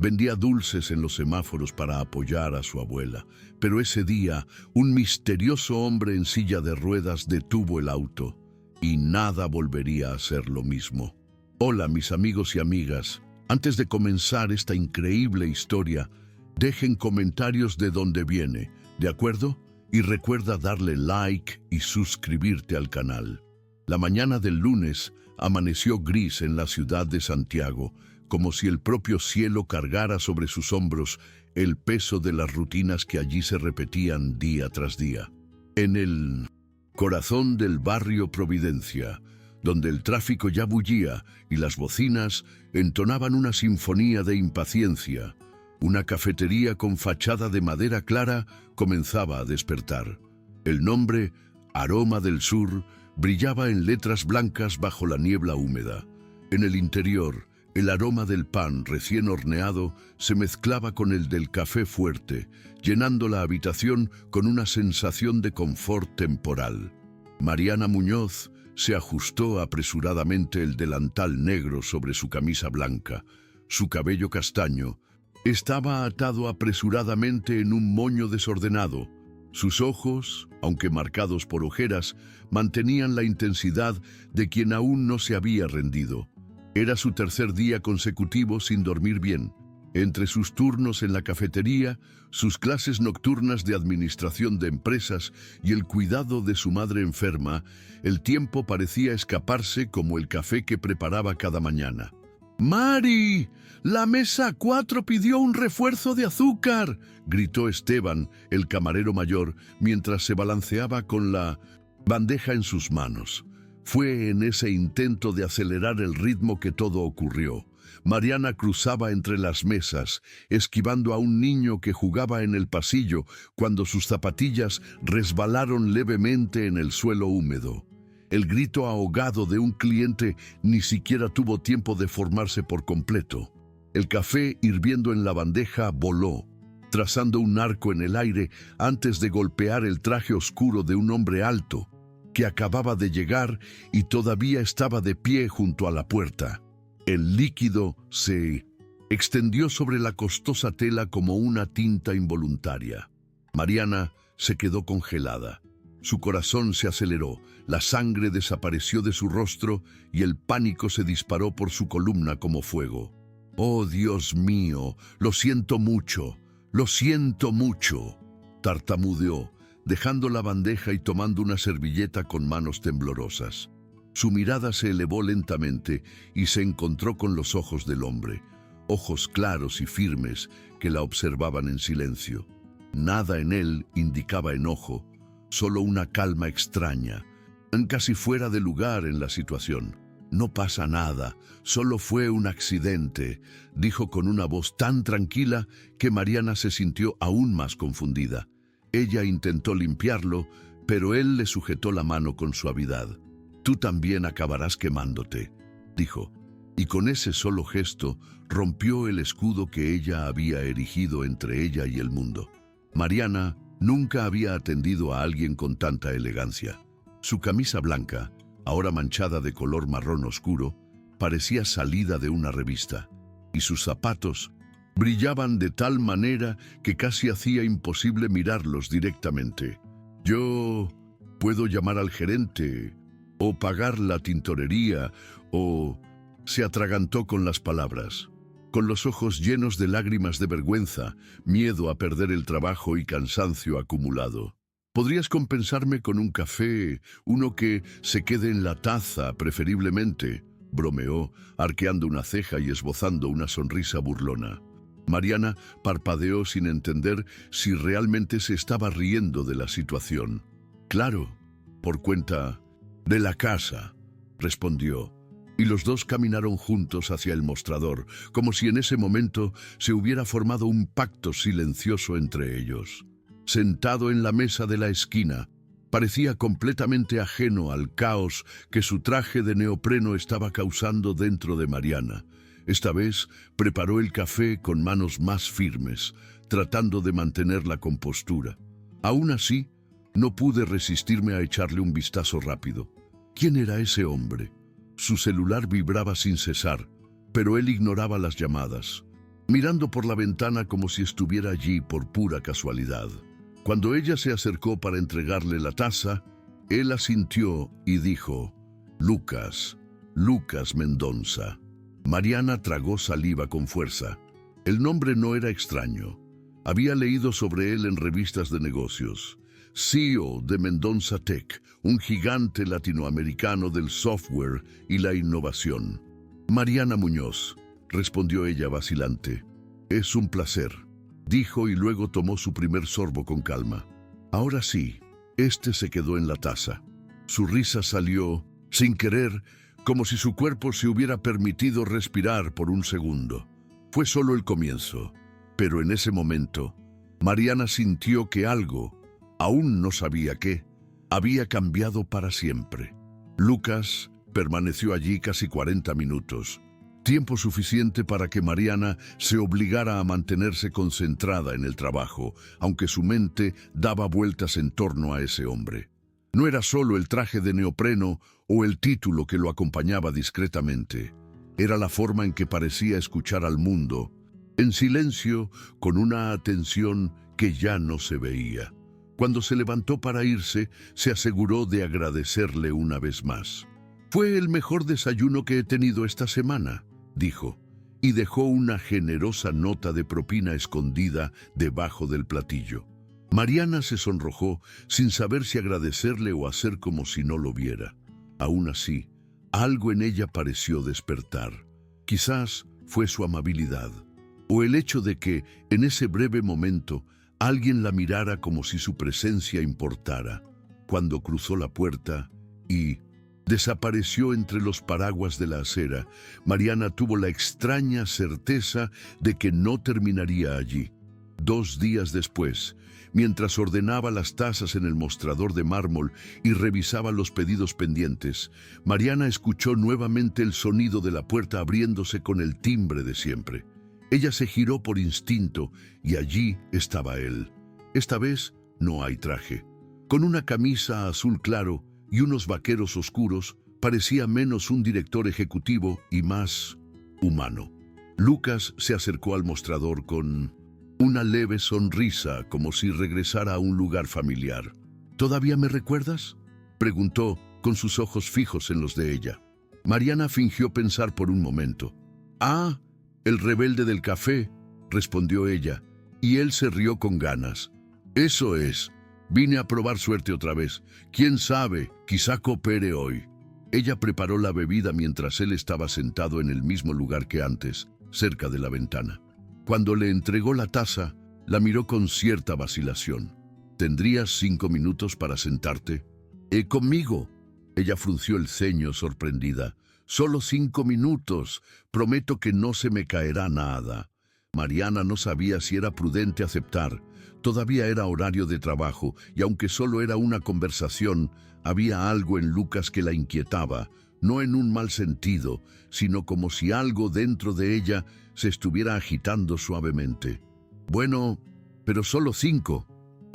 Vendía dulces en los semáforos para apoyar a su abuela, pero ese día un misterioso hombre en silla de ruedas detuvo el auto y nada volvería a ser lo mismo. Hola, mis amigos y amigas. Antes de comenzar esta increíble historia, dejen comentarios de dónde viene, ¿de acuerdo? Y recuerda darle like y suscribirte al canal. La mañana del lunes amaneció gris en la ciudad de Santiago, como si el propio cielo cargara sobre sus hombros el peso de las rutinas que allí se repetían día tras día. En el corazón del barrio Providencia, donde el tráfico ya bullía y las bocinas entonaban una sinfonía de impaciencia, una cafetería con fachada de madera clara comenzaba a despertar. El nombre, Aroma del Sur, brillaba en letras blancas bajo la niebla húmeda. En el interior, el aroma del pan recién horneado se mezclaba con el del café fuerte, llenando la habitación con una sensación de confort temporal. Mariana Muñoz se ajustó apresuradamente el delantal negro sobre su camisa blanca. Su cabello castaño estaba atado apresuradamente en un moño desordenado. Sus ojos, aunque marcados por ojeras, mantenían la intensidad de quien aún no se había rendido. Era su tercer día consecutivo sin dormir bien. Entre sus turnos en la cafetería, sus clases nocturnas de administración de empresas y el cuidado de su madre enferma, el tiempo parecía escaparse como el café que preparaba cada mañana. «¡Mari! La mesa 4 pidió un refuerzo de azúcar», gritó Esteban, el camarero mayor, mientras se balanceaba con la bandeja en sus manos. Fue en ese intento de acelerar el ritmo que todo ocurrió. Mariana cruzaba entre las mesas, esquivando a un niño que jugaba en el pasillo cuando sus zapatillas resbalaron levemente en el suelo húmedo. El grito ahogado de un cliente ni siquiera tuvo tiempo de formarse por completo. El café hirviendo en la bandeja voló, trazando un arco en el aire antes de golpear el traje oscuro de un hombre alto, que acababa de llegar y todavía estaba de pie junto a la puerta. El líquido se extendió sobre la costosa tela como una tinta involuntaria. Mariana se quedó congelada. Su corazón se aceleró, la sangre desapareció de su rostro y el pánico se disparó por su columna como fuego. «Oh, Dios mío, lo siento mucho, tartamudeó, dejando la bandeja y tomando una servilleta con manos temblorosas. Su mirada se elevó lentamente y se encontró con los ojos del hombre, ojos claros y firmes que la observaban en silencio. Nada en él indicaba enojo, solo una calma extraña, casi fuera de lugar en la situación. «No pasa nada, solo fue un accidente», dijo con una voz tan tranquila que Mariana se sintió aún más confundida. Ella intentó limpiarlo, pero él le sujetó la mano con suavidad. «Tú también acabarás quemándote», dijo, y con ese solo gesto rompió el escudo que ella había erigido entre ella y el mundo. Mariana nunca había atendido a alguien con tanta elegancia. Su camisa blanca, ahora manchada de color marrón oscuro, parecía salida de una revista, y sus zapatos brillaban de tal manera que casi hacía imposible mirarlos directamente. «Yo puedo llamar al gerente, o pagar la tintorería, o...» Se atragantó con las palabras. Con los ojos llenos de lágrimas de vergüenza, miedo a perder el trabajo y cansancio acumulado. «¿Podrías compensarme con un café, uno que se quede en la taza, preferiblemente?», bromeó, arqueando una ceja y esbozando una sonrisa burlona. Mariana parpadeó sin entender si realmente se estaba riendo de la situación. «Claro, por cuenta de la casa», respondió, y los dos caminaron juntos hacia el mostrador, como si en ese momento se hubiera formado un pacto silencioso entre ellos. Sentado en la mesa de la esquina, parecía completamente ajeno al caos que su traje de neopreno estaba causando dentro de Mariana. Esta vez preparó el café con manos más firmes, tratando de mantener la compostura. Aún así, no pude resistirme a echarle un vistazo rápido. ¿Quién era ese hombre? Su celular vibraba sin cesar, pero él ignoraba las llamadas. mirando por la ventana como si estuviera allí por pura casualidad. Cuando ella se acercó para entregarle la taza, él asintió y dijo: Lucas, Lucas Mendonça. Mariana tragó saliva con fuerza. El nombre no era extraño. Había leído sobre él en revistas de negocios. CEO de Mendonça Tech, un gigante latinoamericano del software y la innovación. Mariana Muñoz, respondió ella vacilante. Es un placer, dijo y luego tomó su primer sorbo con calma. Ahora sí, este se quedó en la taza. Su risa salió, sin querer, como si su cuerpo se hubiera permitido respirar por un segundo. Fue solo el comienzo, pero en ese momento, Mariana sintió que algo, aún no sabía qué, había cambiado para siempre. Lucas permaneció allí casi 40 minutos, tiempo suficiente para que Mariana se obligara a mantenerse concentrada en el trabajo, aunque su mente daba vueltas en torno a ese hombre. No era solo el traje de neopreno o el título que lo acompañaba discretamente. Era la forma en que parecía escuchar al mundo, en silencio, con una atención que ya no se veía. Cuando se levantó para irse, se aseguró de agradecerle una vez más. Fue el mejor desayuno que he tenido esta semana, dijo, y dejó una generosa nota de propina escondida debajo del platillo. Mariana se sonrojó sin saber si agradecerle o hacer como si no lo viera. Aún así, algo en ella pareció despertar. Quizás fue su amabilidad, o el hecho de que, en ese breve momento, alguien la mirara como si su presencia importara. Cuando cruzó la puerta y desapareció entre los paraguas de la acera, Mariana tuvo la extraña certeza de que no terminaría allí. 2 días después, mientras ordenaba las tazas en el mostrador de mármol y revisaba los pedidos pendientes, Mariana escuchó nuevamente el sonido de la puerta abriéndose con el timbre de siempre. Ella se giró por instinto y allí estaba él. Esta vez no hay traje. Con una camisa azul claro y unos vaqueros oscuros, parecía menos un director ejecutivo y más humano. Lucas se acercó al mostrador con una leve sonrisa, como si regresara a un lugar familiar. ¿Todavía me recuerdas?, preguntó, con sus ojos fijos en los de ella. Mariana fingió pensar por un momento. «Ah, el rebelde del café», respondió ella, y él se rió con ganas. «Eso es. Vine a probar suerte otra vez. ¿Quién sabe? Quizá coopere hoy». Ella preparó la bebida mientras él estaba sentado en el mismo lugar que antes, cerca de la ventana. Cuando le entregó la taza, la miró con cierta vacilación. «¿Tendrías 5 minutos para sentarte?» «¿Conmigo?» Ella frunció el ceño sorprendida. «Solo 5 minutos. Prometo que no se me caerá nada». Mariana no sabía si era prudente aceptar. Todavía era horario de trabajo, y aunque solo era una conversación, había algo en Lucas que la inquietaba, no en un mal sentido, sino como si algo dentro de ella se estuviera agitando suavemente. «Bueno, pero solo 5»,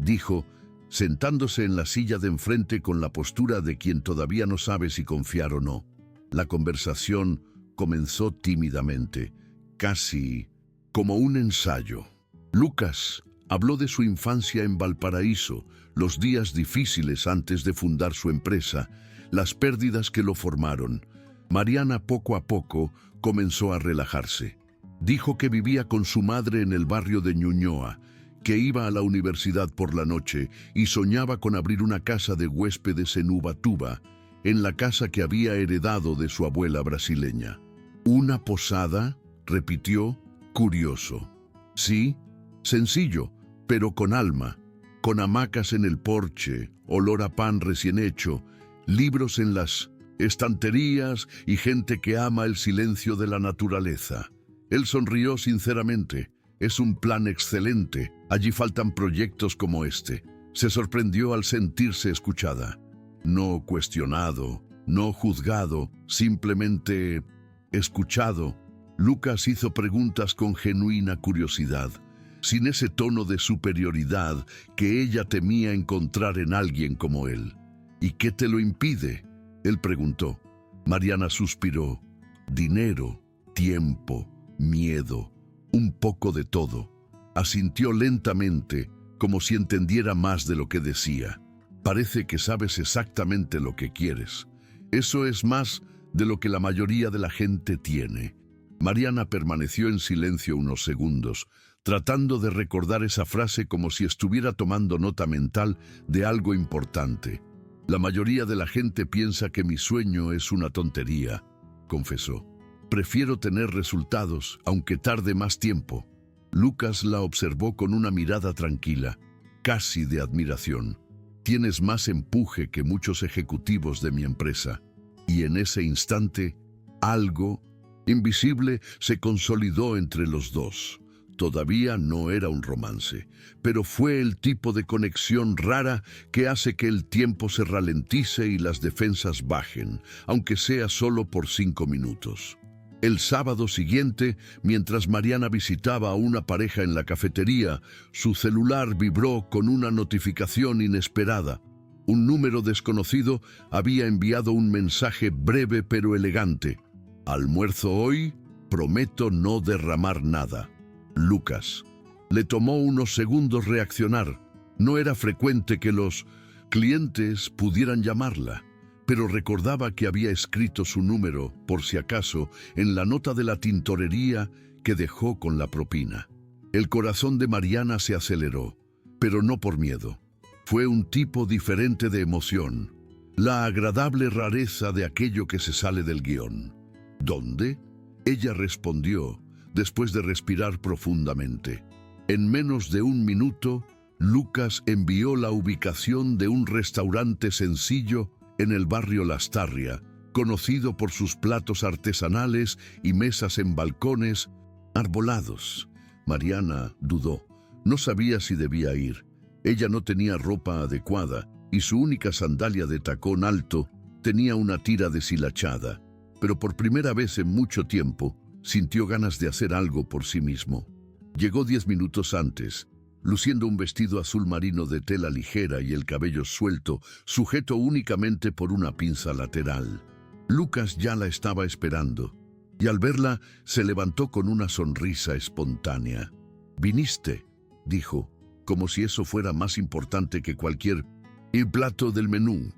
dijo, sentándose en la silla de enfrente con la postura de quien todavía no sabe si confiar o no. La conversación comenzó tímidamente, casi como un ensayo. Lucas habló de su infancia en Valparaíso, los días difíciles antes de fundar su empresa, las pérdidas que lo formaron. Mariana poco a poco comenzó a relajarse. Dijo que vivía con su madre en el barrio de Ñuñoa, que iba a la universidad por la noche y soñaba con abrir una casa de huéspedes en Ubatuba, en la casa que había heredado de su abuela brasileña. «¿Una posada?», repitió, curioso. «Sí, sencillo, pero con alma, con hamacas en el porche, olor a pan recién hecho, libros en las estanterías y gente que ama el silencio de la naturaleza». Él sonrió sinceramente. «Es un plan excelente. Allí faltan proyectos como este». Se sorprendió al sentirse escuchada. No cuestionado, no juzgado, simplemente escuchado. Lucas hizo preguntas con genuina curiosidad, sin ese tono de superioridad que ella temía encontrar en alguien como él. «¿Y qué te lo impide?», él preguntó. Mariana suspiró. «Dinero, tiempo, miedo, Un poco de todo. Asintió lentamente, como si entendiera más de lo que decía. Parece que sabes exactamente lo que quieres. Eso es más de lo que la mayoría de la gente tiene. Mariana permaneció en silencio unos segundos, tratando de recordar esa frase como si estuviera tomando nota mental de algo importante. La mayoría de la gente piensa que mi sueño es una tontería, confesó. Prefiero tener resultados, aunque tarde más tiempo. Lucas la observó con una mirada tranquila, casi de admiración. Tienes más empuje que muchos ejecutivos de mi empresa. Y en ese instante, algo invisible se consolidó entre los dos. Todavía no era un romance, pero fue el tipo de conexión rara que hace que el tiempo se ralentice y las defensas bajen, aunque sea solo por 5 minutos. El sábado siguiente, mientras Mariana visitaba a una pareja en la cafetería, su celular vibró con una notificación inesperada. Un número desconocido había enviado un mensaje breve pero elegante. «Almuerzo hoy, prometo no derramar nada. Lucas». Le tomó unos segundos reaccionar. No era frecuente que los clientes pudieran llamarla, pero recordaba que había escrito su número, por si acaso, en la nota de la tintorería que dejó con la propina. El corazón de Mariana se aceleró, pero no por miedo. Fue un tipo diferente de emoción, la agradable rareza de aquello que se sale del guión. ¿Dónde? Ella respondió, después de respirar profundamente. En menos de 1 minuto, Lucas envió la ubicación de un restaurante sencillo en el barrio Lastarria, conocido por sus platos artesanales y mesas en balcones arbolados. Mariana dudó. No sabía si debía ir. Ella no tenía ropa adecuada y su única sandalia de tacón alto tenía una tira deshilachada. Pero por primera vez en mucho tiempo, sintió ganas de hacer algo por sí mismo. Llegó 10 minutos antes, luciendo un vestido azul marino de tela ligera y el cabello suelto, sujeto únicamente por una pinza lateral. Lucas ya la estaba esperando, y al verla se levantó con una sonrisa espontánea. «¿Viniste?», dijo, como si eso fuera más importante que cualquier plato del menú.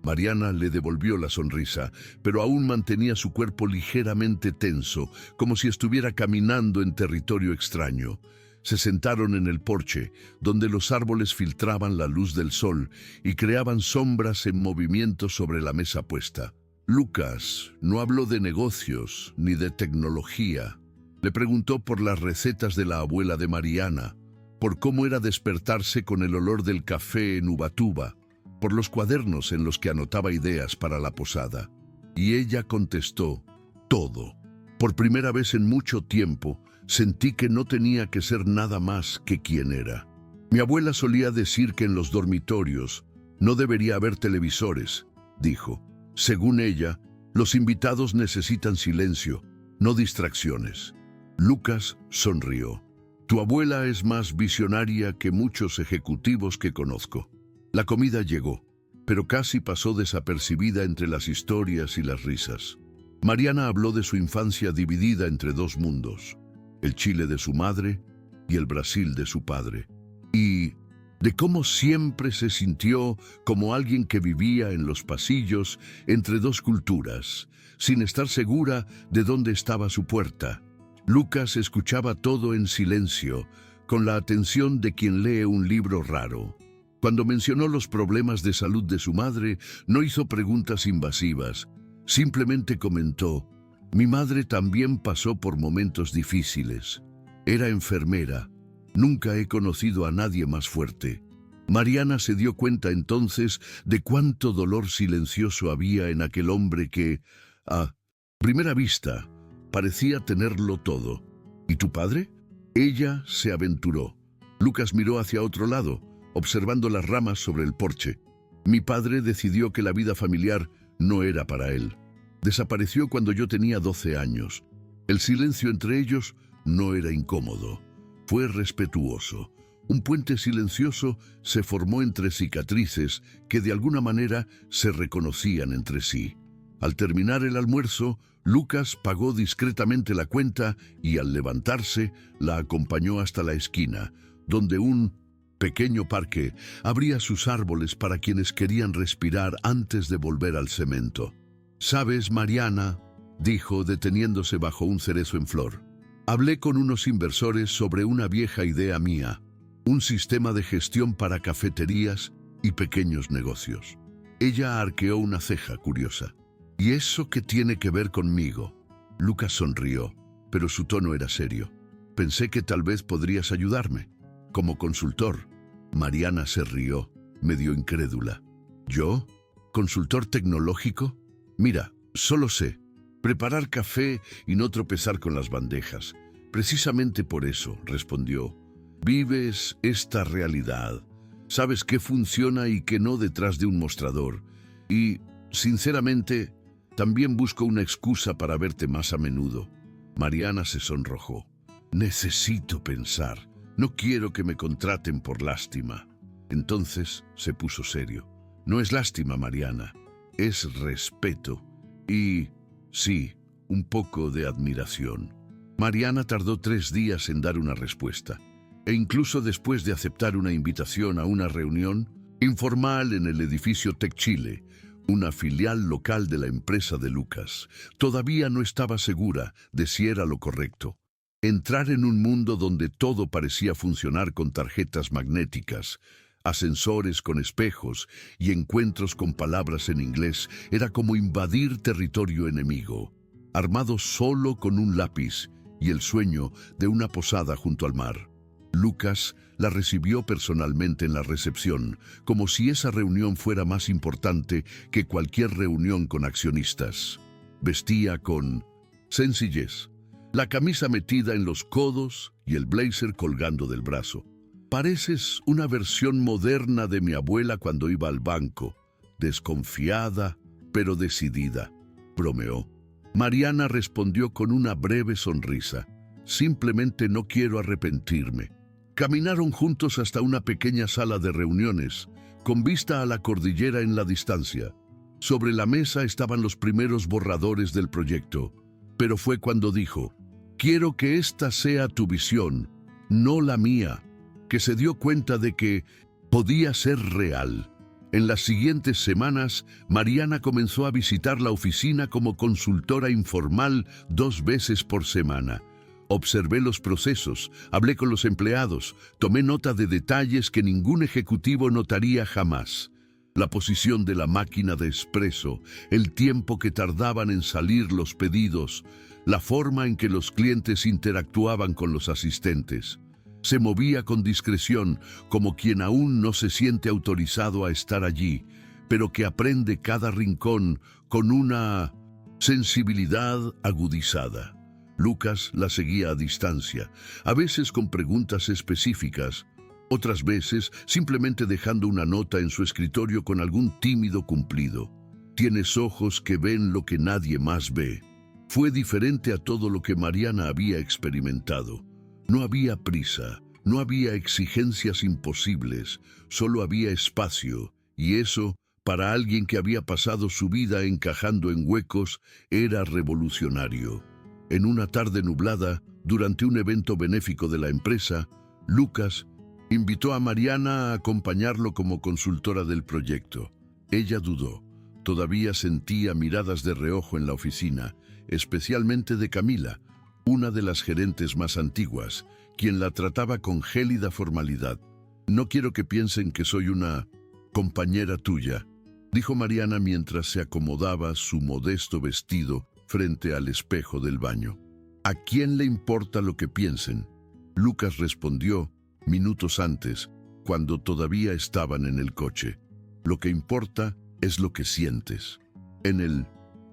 Mariana le devolvió la sonrisa, pero aún mantenía su cuerpo ligeramente tenso, como si estuviera caminando en territorio extraño. Se sentaron en el porche, donde los árboles filtraban la luz del sol y creaban sombras en movimiento sobre la mesa puesta. Lucas no habló de negocios ni de tecnología. Le preguntó por las recetas de la abuela de Mariana, por cómo era despertarse con el olor del café en Ubatuba, por los cuadernos en los que anotaba ideas para la posada. Y ella contestó, todo. Por primera vez en mucho tiempo, sentí que no tenía que ser nada más que quien era. Mi abuela solía decir que en los dormitorios no debería haber televisores, dijo. Según ella, los invitados necesitan silencio, no distracciones. Lucas sonrió. Tu abuela es más visionaria que muchos ejecutivos que conozco. La comida llegó, pero casi pasó desapercibida entre las historias y las risas. Mariana habló de su infancia dividida entre 2 mundos, el Chile de su madre y el Brasil de su padre, y de cómo siempre se sintió como alguien que vivía en los pasillos entre 2 culturas, sin estar segura de dónde estaba su puerta. Lucas escuchaba todo en silencio, con la atención de quien lee un libro raro. Cuando mencionó los problemas de salud de su madre, no hizo preguntas invasivas. Simplemente comentó, mi madre también pasó por momentos difíciles. Era enfermera. Nunca he conocido a nadie más fuerte. Mariana se dio cuenta entonces de cuánto dolor silencioso había en aquel hombre que, a primera vista, parecía tenerlo todo. ¿Y tu padre? Ella se aventuró. Lucas miró hacia otro lado, observando las ramas sobre el porche. Mi padre decidió que la vida familiar no era para él. Desapareció cuando yo tenía 12 años. El silencio entre ellos no era incómodo. Fue respetuoso. Un puente silencioso se formó entre cicatrices que de alguna manera se reconocían entre sí. Al terminar el almuerzo, Lucas pagó discretamente la cuenta y al levantarse la acompañó hasta la esquina, donde un pequeño parque abría sus árboles para quienes querían respirar antes de volver al cemento. «¿Sabes, Mariana?», dijo, deteniéndose bajo un cerezo en flor. «Hablé con unos inversores sobre una vieja idea mía, un sistema de gestión para cafeterías y pequeños negocios». Ella arqueó una ceja curiosa. «¿Y eso qué tiene que ver conmigo?». Lucas sonrió, pero su tono era serio. «Pensé que tal vez podrías ayudarme, como consultor». Mariana se rió, medio incrédula. «¿Yo? ¿Consultor tecnológico? Mira, solo sé preparar café y no tropezar con las bandejas. Precisamente por eso», respondió. «Vives esta realidad. Sabes qué funciona y qué no detrás de un mostrador. Y, sinceramente, también busco una excusa para verte más a menudo». Mariana se sonrojó. «Necesito pensar. No quiero que me contraten por lástima». Entonces se puso serio. «No es lástima, Mariana. Es respeto. Y, sí, un poco de admiración». Mariana tardó 3 días en dar una respuesta. E incluso después de aceptar una invitación a una reunión informal en el edificio Tech Chile, una filial local de la empresa de Lucas, todavía no estaba segura de si era lo correcto. Entrar en un mundo donde todo parecía funcionar con tarjetas magnéticas, ascensores con espejos y encuentros con palabras en inglés era como invadir territorio enemigo. Armado solo con un lápiz y el sueño de una posada junto al mar, Lucas la recibió personalmente en la recepción, como si esa reunión fuera más importante que cualquier reunión con accionistas. Vestía con sencillez, la camisa metida en los codos y el blazer colgando del brazo. «Pareces una versión moderna de mi abuela cuando iba al banco, desconfiada pero decidida», bromeó. Mariana respondió con una breve sonrisa. «Simplemente no quiero arrepentirme». Caminaron juntos hasta una pequeña sala de reuniones, con vista a la cordillera en la distancia. Sobre la mesa estaban los primeros borradores del proyecto, pero fue cuando dijo: «Quiero que esta sea tu visión, no la mía», que se dio cuenta de que podía ser real. En las siguientes semanas, Mariana comenzó a visitar la oficina como consultora informal 2 veces por semana. Observé los procesos, hablé con los empleados, tomé nota de detalles que ningún ejecutivo notaría jamás. La posición de la máquina de expreso, el tiempo que tardaban en salir los pedidos, la forma en que los clientes interactuaban con los asistentes. Se movía con discreción, como quien aún no se siente autorizado a estar allí, pero que aprende cada rincón con una sensibilidad agudizada. Lucas la seguía a distancia, a veces con preguntas específicas, otras veces simplemente dejando una nota en su escritorio con algún tímido cumplido. «Tienes ojos que ven lo que nadie más ve». Fue diferente a todo lo que Mariana había experimentado. No había prisa, no había exigencias imposibles, solo había espacio, y eso, para alguien que había pasado su vida encajando en huecos, era revolucionario. En una tarde nublada, durante un evento benéfico de la empresa, Lucas invitó a Mariana a acompañarlo como consultora del proyecto. Ella dudó. Todavía sentía miradas de reojo en la oficina, especialmente de Camila, una de las gerentes más antiguas, quien la trataba con gélida formalidad. «No quiero que piensen que soy una compañera tuya», dijo Mariana mientras se acomodaba su modesto vestido frente al espejo del baño. «¿A quién le importa lo que piensen?», Lucas respondió minutos antes, cuando todavía estaban en el coche. «Lo que importa es lo que sientes». En el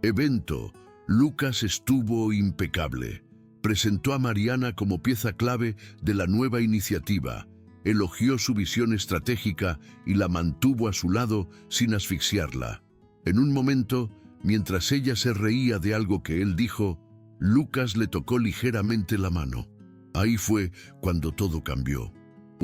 evento, Lucas estuvo impecable. Presentó a Mariana como pieza clave de la nueva iniciativa, elogió su visión estratégica y la mantuvo a su lado sin asfixiarla. En un momento, mientras ella se reía de algo que él dijo, Lucas le tocó ligeramente la mano. Ahí fue cuando todo cambió.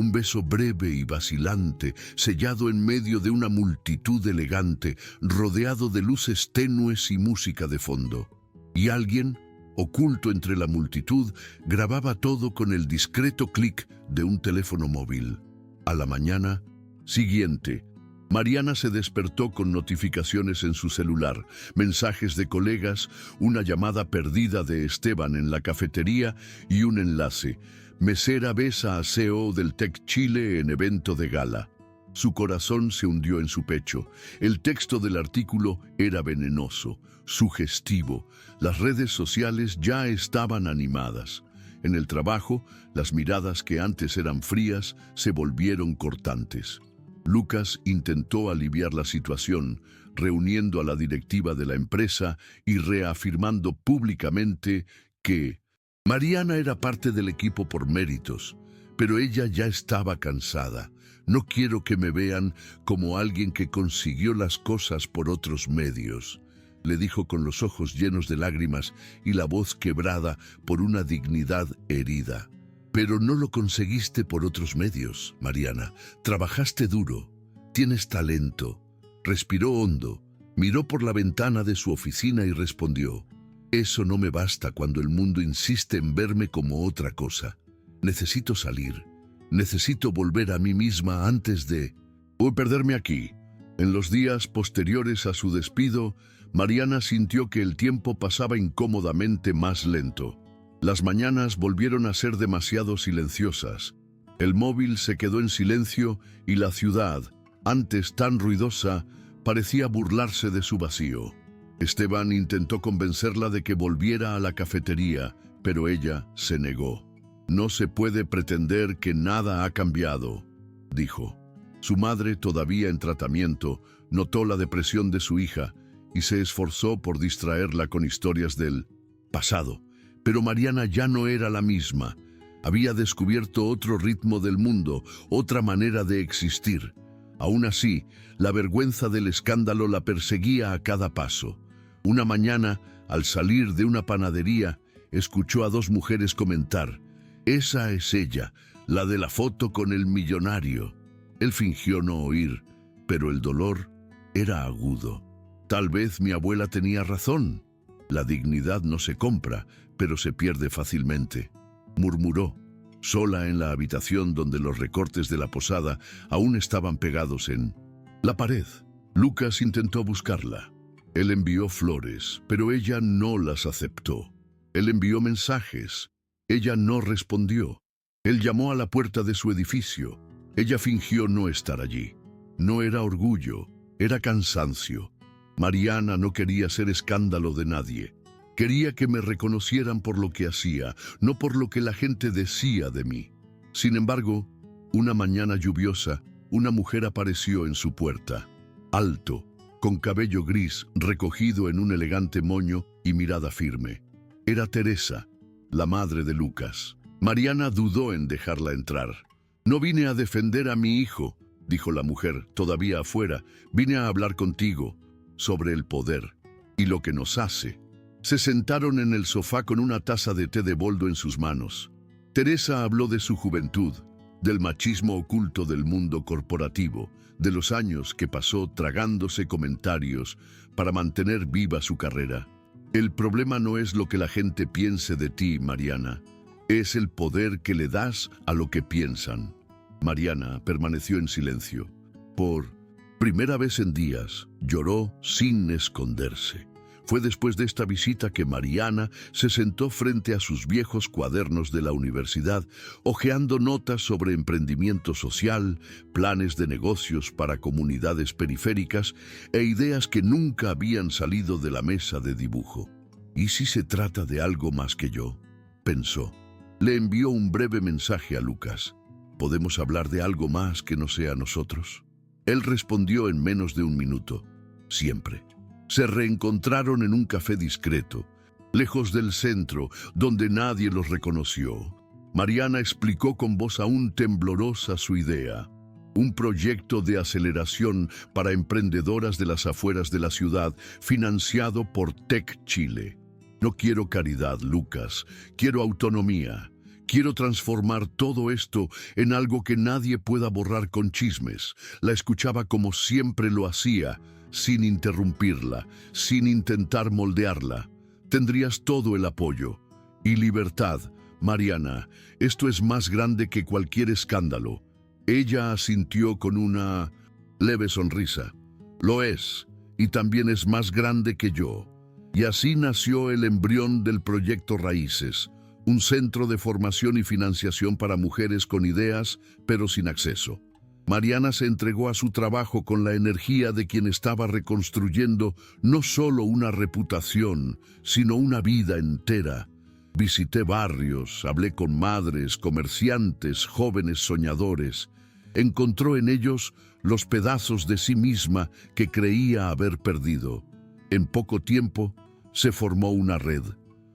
un beso breve y vacilante, sellado en medio de una multitud elegante, rodeado de luces tenues y música de fondo. Y alguien, oculto entre la multitud, grababa todo con el discreto clic de un teléfono móvil. A la mañana siguiente, Mariana se despertó con notificaciones en su celular, mensajes de colegas, una llamada perdida de Esteban en la cafetería y un enlace. Mesera besa a CEO del Tech Chile en evento de gala. Su corazón se hundió en su pecho. El texto del artículo era venenoso, sugestivo. Las redes sociales ya estaban animadas. En el trabajo, las miradas que antes eran frías se volvieron cortantes. Lucas intentó aliviar la situación, reuniendo a la directiva de la empresa y reafirmando públicamente que Mariana era parte del equipo por méritos, pero ella ya estaba cansada. No quiero que me vean como alguien que consiguió las cosas por otros medios, le dijo con los ojos llenos de lágrimas y la voz quebrada por una dignidad herida. Pero no lo conseguiste por otros medios, Mariana. Trabajaste duro, tienes talento. Respiró hondo, miró por la ventana de su oficina y respondió: eso no me basta cuando el mundo insiste en verme como otra cosa. Necesito salir. Necesito volver a mí misma antes de perderme aquí. En los días posteriores a su despido, Mariana sintió que el tiempo pasaba incómodamente más lento. Las mañanas volvieron a ser demasiado silenciosas. El móvil se quedó en silencio y la ciudad, antes tan ruidosa, parecía burlarse de su vacío. Esteban intentó convencerla de que volviera a la cafetería, pero ella se negó. No se puede pretender que nada ha cambiado, dijo. Su madre, todavía en tratamiento, notó la depresión de su hija y se esforzó por distraerla con historias del pasado. Pero Mariana ya no era la misma. Había descubierto otro ritmo del mundo, otra manera de existir. Aún así, la vergüenza del escándalo la perseguía a cada paso. Una mañana, al salir de una panadería, escuchó a dos mujeres comentar: esa es ella, la de la foto con el millonario. Él fingió no oír, pero el dolor era agudo. Tal vez mi abuela tenía razón. La dignidad no se compra, pero se pierde fácilmente, murmuró, sola en la habitación donde los recortes de la posada aún estaban pegados en la pared. Lucas intentó buscarla. Él envió flores, pero ella no las aceptó. Él envió mensajes. Ella no respondió. Él llamó a la puerta de su edificio. Ella fingió no estar allí. No era orgullo, era cansancio. Mariana no quería ser escándalo de nadie. Quería que me reconocieran por lo que hacía, no por lo que la gente decía de mí. Sin embargo, una mañana lluviosa, una mujer apareció en su puerta. Alto, con cabello gris recogido en un elegante moño y mirada firme. Era Teresa, la madre de Lucas. Mariana dudó en dejarla entrar. No vine a defender a mi hijo, dijo la mujer, todavía afuera. Vine a hablar contigo sobre el poder y lo que nos hace. Se sentaron en el sofá con una taza de té de boldo en sus manos. Teresa habló de su juventud, del machismo oculto del mundo corporativo, de los años que pasó tragándose comentarios para mantener viva su carrera. El problema no es lo que la gente piense de ti, Mariana. Es el poder que le das a lo que piensan. Mariana permaneció en silencio. Por primera vez en días, lloró sin esconderse. Fue después de esta visita que Mariana se sentó frente a sus viejos cuadernos de la universidad, hojeando notas sobre emprendimiento social, planes de negocios para comunidades periféricas e ideas que nunca habían salido de la mesa de dibujo. ¿Y si se trata de algo más que yo?, pensó. Le envió un breve mensaje a Lucas. ¿Podemos hablar de algo más que no sea nosotros? Él respondió en menos de un minuto. Siempre. Se reencontraron en un café discreto, lejos del centro, donde nadie los reconoció. Mariana explicó con voz aún temblorosa su idea. Un proyecto de aceleración para emprendedoras de las afueras de la ciudad, financiado por Tech Chile. No quiero caridad, Lucas. Quiero autonomía. Quiero transformar todo esto en algo que nadie pueda borrar con chismes. La escuchaba como siempre lo hacía, sin interrumpirla, sin intentar moldearla. Tendrías todo el apoyo. Y libertad, Mariana, esto es más grande que cualquier escándalo. Ella asintió con una leve sonrisa. Lo es, y también es más grande que yo. Y así nació el embrión del proyecto Raíces, un centro de formación y financiación para mujeres con ideas, pero sin acceso. Mariana se entregó a su trabajo con la energía de quien estaba reconstruyendo no solo una reputación, sino una vida entera. Visité barrios, hablé con madres, comerciantes, jóvenes soñadores. Encontró en ellos los pedazos de sí misma que creía haber perdido. En poco tiempo se formó una red.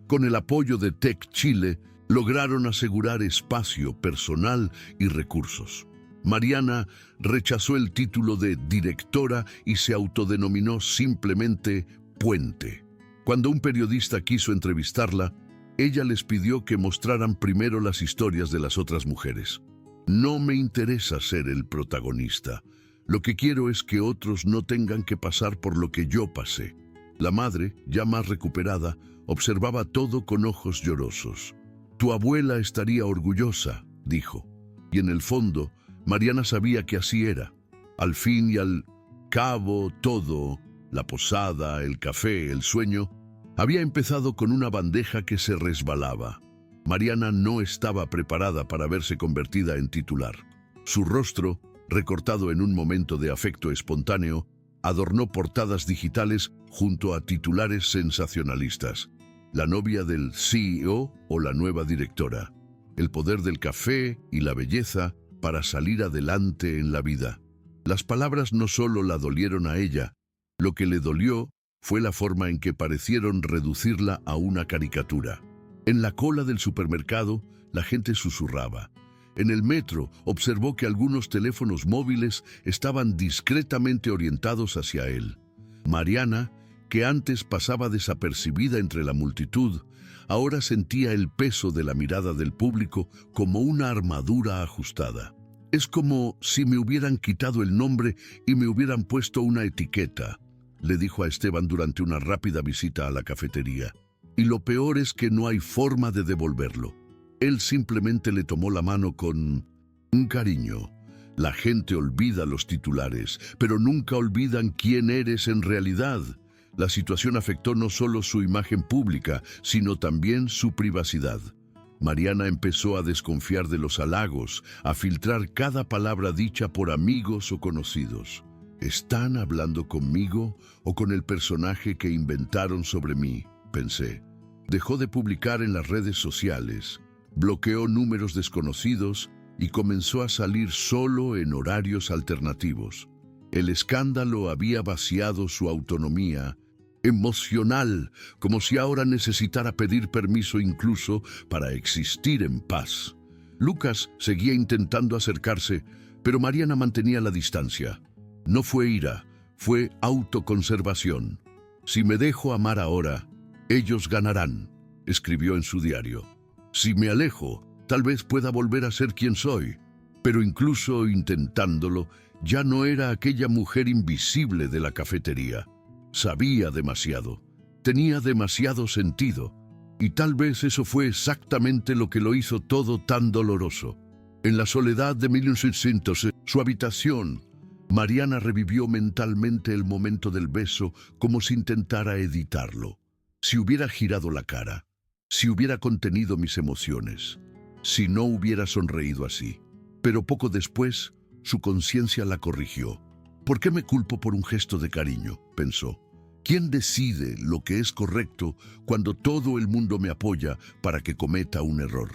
Con el apoyo de Tech Chile, lograron asegurar espacio personal y recursos. Mariana rechazó el título de directora y se autodenominó simplemente Puente. Cuando un periodista quiso entrevistarla, ella les pidió que mostraran primero las historias de las otras mujeres. No me interesa ser el protagonista. Lo que quiero es que otros no tengan que pasar por lo que yo pasé. La madre, ya más recuperada, observaba todo con ojos llorosos. Tu abuela estaría orgullosa, dijo. Y en el fondo, Mariana sabía que así era. Al fin y al cabo, todo, la posada, el café, el sueño, había empezado con una bandeja que se resbalaba. Mariana no estaba preparada para verse convertida en titular. Su rostro, recortado en un momento de afecto espontáneo, adornó portadas digitales junto a titulares sensacionalistas. La novia del CEO o la nueva directora. El poder del café y la belleza para salir adelante en la vida. Las palabras no solo la dolieron a ella, lo que le dolió fue la forma en que parecieron reducirla a una caricatura. En la cola del supermercado, la gente susurraba. En el metro, observó que algunos teléfonos móviles estaban discretamente orientados hacia él. Mariana, que antes pasaba desapercibida entre la multitud, ahora sentía el peso de la mirada del público como una armadura ajustada. Es como si me hubieran quitado el nombre y me hubieran puesto una etiqueta, le dijo a Esteban durante una rápida visita a la cafetería. Y lo peor es que no hay forma de devolverlo. Él simplemente le tomó la mano con un cariño. La gente olvida los titulares, pero nunca olvidan quién eres en realidad. La situación afectó no solo su imagen pública, sino también su privacidad. Mariana empezó a desconfiar de los halagos, a filtrar cada palabra dicha por amigos o conocidos. ¿Están hablando conmigo o con el personaje que inventaron sobre mí?, pensé. Dejó de publicar en las redes sociales, bloqueó números desconocidos y comenzó a salir solo en horarios alternativos. El escándalo había vaciado su autonomía emocional, como si ahora necesitara pedir permiso incluso para existir en paz. Lucas seguía intentando acercarse, pero Mariana mantenía la distancia. No fue ira, fue autoconservación. Si me dejo amar ahora, ellos ganarán, escribió en su diario. Si me alejo, tal vez pueda volver a ser quien soy. Pero incluso intentándolo, ya no era aquella mujer invisible de la cafetería. Sabía demasiado, tenía demasiado sentido, y tal vez eso fue exactamente lo que lo hizo todo tan doloroso. En la soledad de 1900, su habitación, Mariana revivió mentalmente el momento del beso como si intentara editarlo. Si hubiera girado la cara, si hubiera contenido mis emociones, si no hubiera sonreído así. Pero poco después, su conciencia la corrigió. ¿Por qué me culpo por un gesto de cariño?, pensó. ¿Quién decide lo que es correcto cuando todo el mundo me apoya para que cometa un error?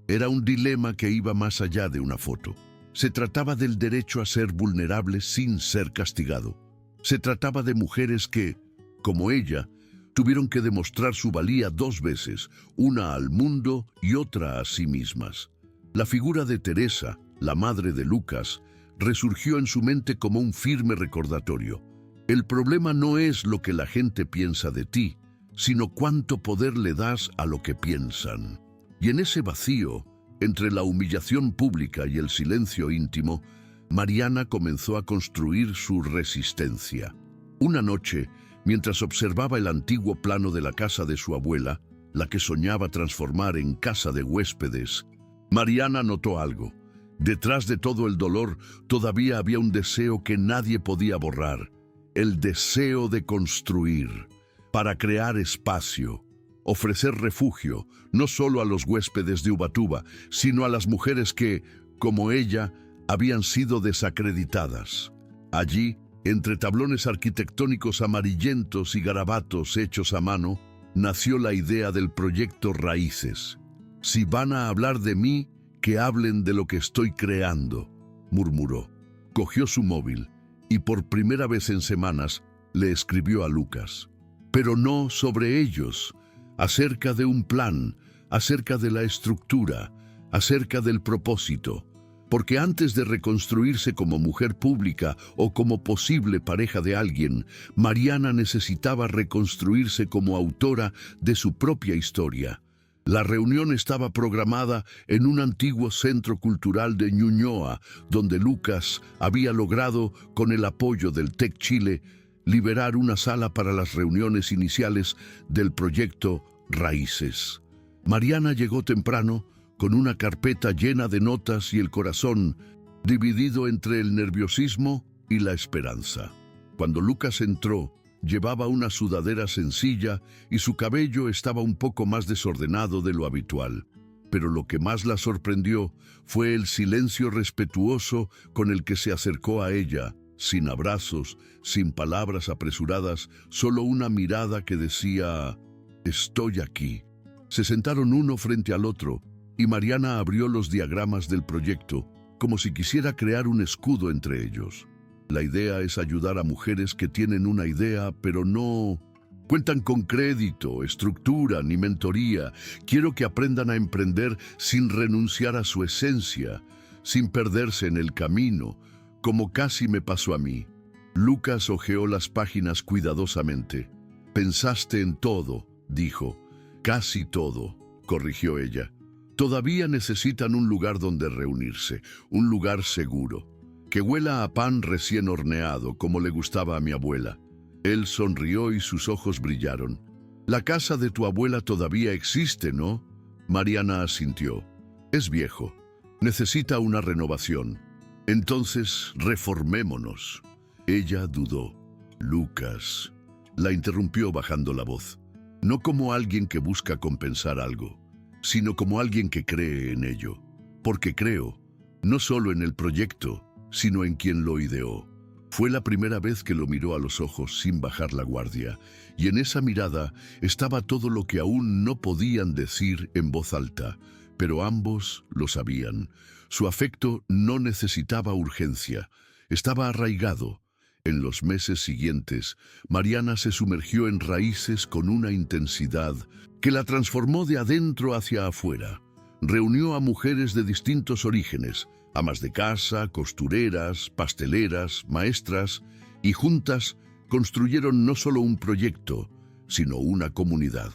Era un dilema que iba más allá de una foto. Se trataba del derecho a ser vulnerable sin ser castigado. Se trataba de mujeres que, como ella, tuvieron que demostrar su valía 2 veces, una al mundo y otra a sí mismas. La figura de Teresa, la madre de Lucas, resurgió en su mente como un firme recordatorio. El problema no es lo que la gente piensa de ti, sino cuánto poder le das a lo que piensan. Y en ese vacío, Entre la humillación pública y el silencio íntimo, Mariana comenzó a construir su resistencia. Una noche, mientras observaba el antiguo plano de la casa de su abuela, la que soñaba transformar en casa de huéspedes, Mariana notó algo. Detrás de todo el dolor todavía había un deseo que nadie podía borrar, el deseo de construir, para crear espacio, ofrecer refugio, no solo a los huéspedes de Ubatuba, sino a las mujeres que, como ella, habían sido desacreditadas. Allí, entre tablones arquitectónicos amarillentos y garabatos hechos a mano, nació la idea del proyecto Raíces. Si van a hablar de mí, que hablen de lo que estoy creando, murmuró. Cogió su móvil y por primera vez en semanas le escribió a Lucas. Pero no sobre ellos, acerca de un plan, acerca de la estructura, acerca del propósito. Porque antes de reconstruirse como mujer pública o como posible pareja de alguien, Mariana necesitaba reconstruirse como autora de su propia historia. La reunión estaba programada en un antiguo centro cultural de Ñuñoa, donde Lucas había logrado, con el apoyo del TEC Chile, liberar una sala para las reuniones iniciales del proyecto Raíces. Mariana llegó temprano, con una carpeta llena de notas y el corazón dividido entre el nerviosismo y la esperanza. Cuando Lucas entró, llevaba una sudadera sencilla y su cabello estaba un poco más desordenado de lo habitual. Pero lo que más la sorprendió fue el silencio respetuoso con el que se acercó a ella, sin abrazos, sin palabras apresuradas, solo una mirada que decía: «Estoy aquí». Se sentaron uno frente al otro, y Mariana abrió los diagramas del proyecto, como si quisiera crear un escudo entre ellos. La idea es ayudar a mujeres que tienen una idea, pero no cuentan con crédito, estructura ni mentoría. Quiero que aprendan a emprender sin renunciar a su esencia, sin perderse en el camino, como casi me pasó a mí. Lucas hojeó las páginas cuidadosamente. «Pensaste en todo», dijo. «Casi todo», corrigió ella. «Todavía necesitan un lugar donde reunirse, un lugar seguro, que huela a pan recién horneado, como le gustaba a mi abuela». Él sonrió y sus ojos brillaron. «La casa de tu abuela todavía existe, ¿no?». Mariana asintió. «Es viejo. Necesita una renovación. Entonces, reformémonos». Ella dudó. «Lucas», la interrumpió bajando la voz. «No como alguien que busca compensar algo, sino como alguien que cree en ello. Porque creo, no solo en el proyecto, sino en quien lo ideó». Fue la primera vez que lo miró a los ojos sin bajar la guardia, y en esa mirada estaba todo lo que aún no podían decir en voz alta, pero ambos lo sabían. Su afecto no necesitaba urgencia, estaba arraigado. En los meses siguientes, Mariana se sumergió en Raíces con una intensidad que la transformó de adentro hacia afuera. Reunió a mujeres de distintos orígenes, amas de casa, costureras, pasteleras, maestras, y juntas construyeron no solo un proyecto, sino una comunidad.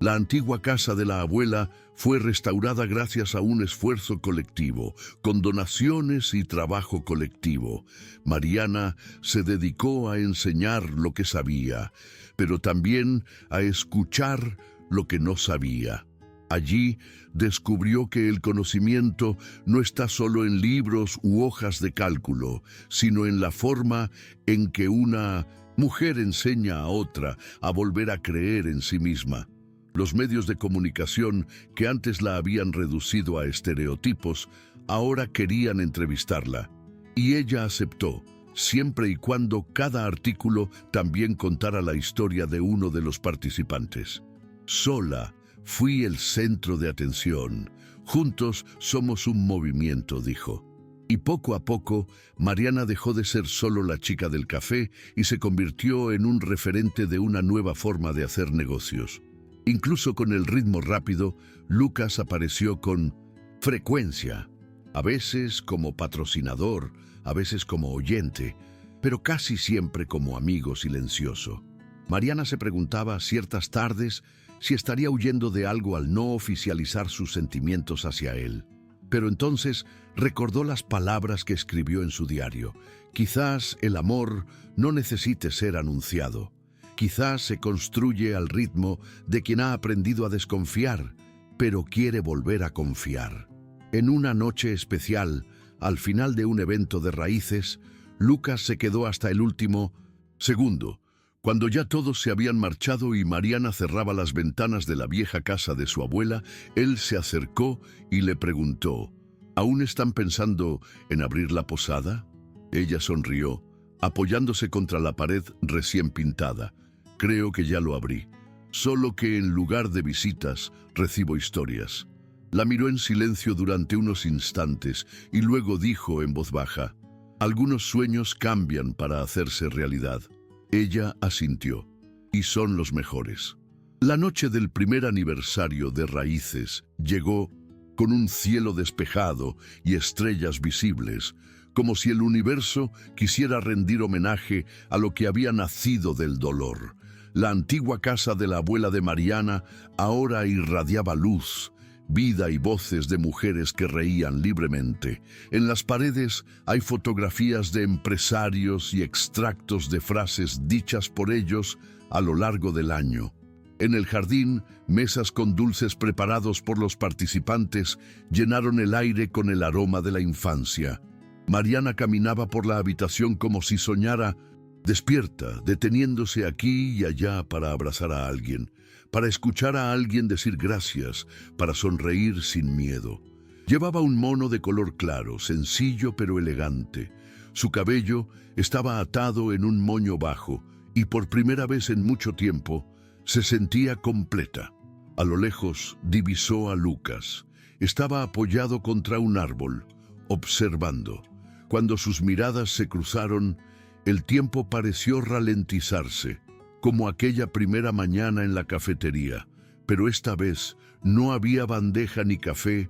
La antigua casa de la abuela fue restaurada gracias a un esfuerzo colectivo, con donaciones y trabajo colectivo. Mariana se dedicó a enseñar lo que sabía, pero también a escuchar lo que no sabía. Allí descubrió que el conocimiento no está solo en libros u hojas de cálculo, sino en la forma en que una mujer enseña a otra a volver a creer en sí misma. Los medios de comunicación, que antes la habían reducido a estereotipos, ahora querían entrevistarla. Y ella aceptó, siempre y cuando cada artículo también contara la historia de uno de los participantes. «Sola fui el centro de atención. Juntos somos un movimiento», dijo. Y poco a poco, Mariana dejó de ser solo la chica del café y se convirtió en un referente de una nueva forma de hacer negocios. Incluso con el ritmo rápido, Lucas apareció con frecuencia, a veces como patrocinador, a veces como oyente, pero casi siempre como amigo silencioso. Mariana se preguntaba ciertas tardes si estaría huyendo de algo al no oficializar sus sentimientos hacia él. Pero entonces recordó las palabras que escribió en su diario. Quizás el amor no necesite ser anunciado. Quizás se construye al ritmo de quien ha aprendido a desconfiar, pero quiere volver a confiar. En una noche especial, al final de un evento de Raíces, Lucas se quedó hasta el último segundo. Cuando ya todos se habían marchado y Mariana cerraba las ventanas de la vieja casa de su abuela, él se acercó y le preguntó: ¿Aún están pensando en abrir la posada? Ella sonrió, apoyándose contra la pared recién pintada. Creo que ya lo abrí, solo que en lugar de visitas recibo historias. La miró en silencio durante unos instantes y luego dijo en voz baja: algunos sueños cambian para hacerse realidad. Ella asintió, y son los mejores. La noche del primer aniversario de Raíces llegó con un cielo despejado y estrellas visibles, como si el universo quisiera rendir homenaje a lo que había nacido del dolor. La antigua casa de la abuela de Mariana ahora irradiaba luz, vida y voces de mujeres que reían libremente. En las paredes hay fotografías de empresarios y extractos de frases dichas por ellos a lo largo del año. En el jardín, mesas con dulces preparados por los participantes llenaron el aire con el aroma de la infancia. Mariana caminaba por la habitación como si soñara, despierta, deteniéndose aquí y allá para abrazar a alguien, para escuchar a alguien decir gracias, para sonreír sin miedo. Llevaba un mono de color claro, sencillo pero elegante. Su cabello estaba atado en un moño bajo y por primera vez en mucho tiempo se sentía completa. A lo lejos divisó a Lucas. Estaba apoyado contra un árbol, observando. Cuando sus miradas se cruzaron, el tiempo pareció ralentizarse, como aquella primera mañana en la cafetería, pero esta vez no había bandeja ni café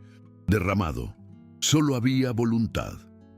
derramado, solo había voluntad.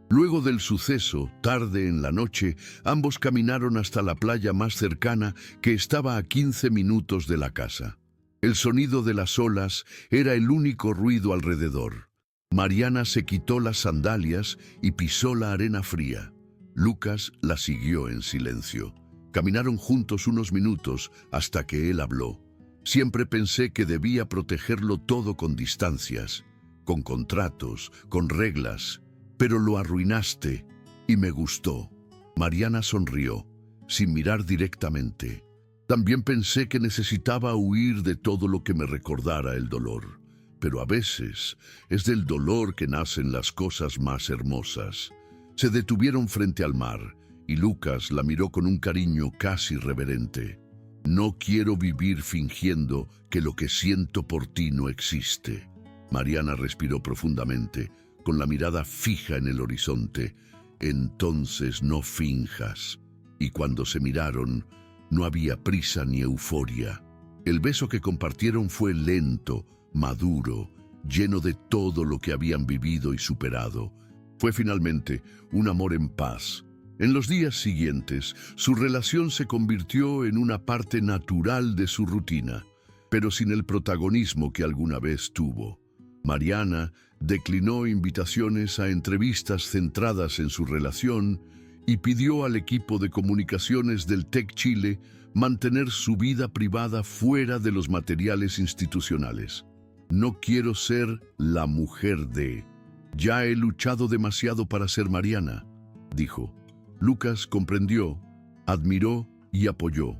Luego del suceso, tarde en la noche, ambos caminaron hasta la playa más cercana, que estaba a 15 minutos de la casa. El sonido de las olas era el único ruido alrededor. Mariana se quitó las sandalias y pisó la arena fría. Lucas la siguió en silencio. Caminaron juntos unos minutos hasta que él habló. Siempre pensé que debía protegerlo todo con distancias, con contratos, con reglas, pero lo arruinaste y me gustó. Mariana sonrió, sin mirar directamente. También pensé que necesitaba huir de todo lo que me recordara el dolor, pero a veces es del dolor que nacen las cosas más hermosas. Se detuvieron frente al mar y Lucas la miró con un cariño casi reverente. No quiero vivir fingiendo que lo que siento por ti no existe. Mariana respiró profundamente, con la mirada fija en el horizonte. Entonces no finjas. Y cuando se miraron, no había prisa ni euforia. El beso que compartieron fue lento, maduro, lleno de todo lo que habían vivido y superado. Fue finalmente un amor en paz. En los días siguientes, su relación se convirtió en una parte natural de su rutina, pero sin el protagonismo que alguna vez tuvo. Mariana declinó invitaciones a entrevistas centradas en su relación y pidió al equipo de comunicaciones del TEC Chile mantener su vida privada fuera de los materiales institucionales. No quiero ser la mujer de... Ya he luchado demasiado para ser Mariana, dijo. Lucas comprendió, admiró y apoyó.